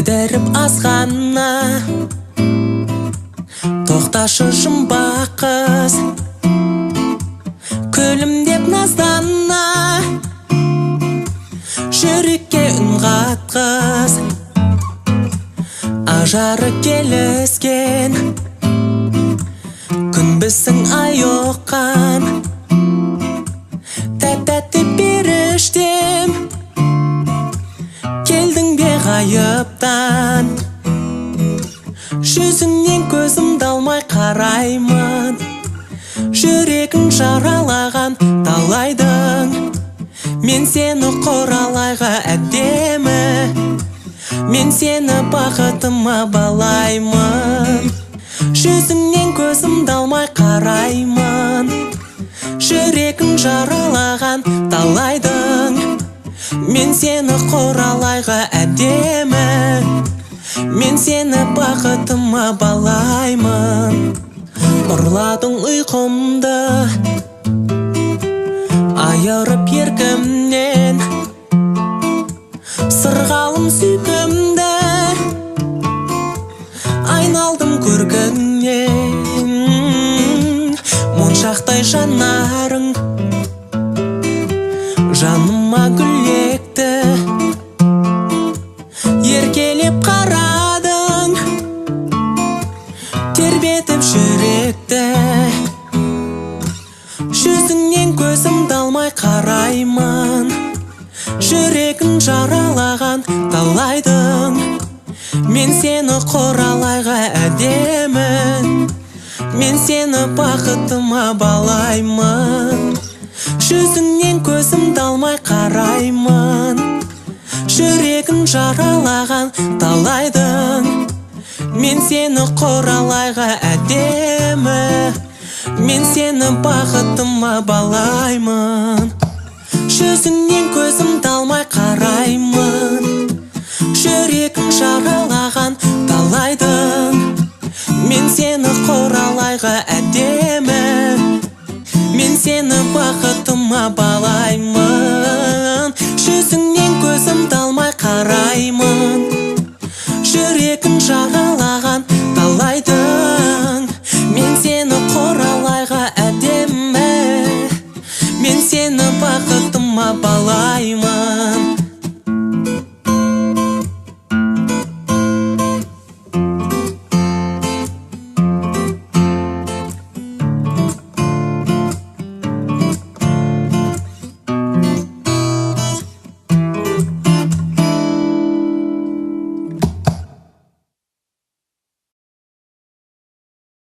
білдіріп азғана. Тоқташы жұмбақ қыз, күлімдеп наздана. Жүрекке үн қатқыз, ажары келіскен. Күн біздің ай оқан, тәп-тәтті періштем. Келдің бе ғайыптан, жүзіңнен көзімді алмай қараймын. Жүрегің жаралаған талайдың, мен сені құралайға әдемі. Мен сені бақытыма балаймын. Жүзіңнен көзімді алмай қараймын. Жүрегің жаралаған талайдың, мен сені құралайға әдемі. Мен сені бақытыма балаймын. Ұрладың ұйқымды, айырып еркімнен. Сырғалым сүйкімді, айналдым көркіңнен. Моншақтай жанарың жаныма гүл екті. Еркелеп қарадың, тербетіп жүректі. Жүзіңнен көзімді алмай қараймын. Жүрегін жаралаған талайдың, мен сені құралайға әдемі. Мен сені бақытыма балаймын. Жүзіңнен көзімді алмай қараймын. Жүрегін жаралаған талайдың, мен сені құралайға әдемі. Мен сені бақытыма балаймын. Жүзіңнен көзімді алмай қараймын. Жүрегін жаралаған талайдың, мен сені құралайға әдемі. Мен сені бақытыма балаймын. Жүзіңнен көзімді алмай қараймын. Жүрегін жаралаған талайдың, мен сені құралайға әдемі. Мен сені бақытыма балаймын.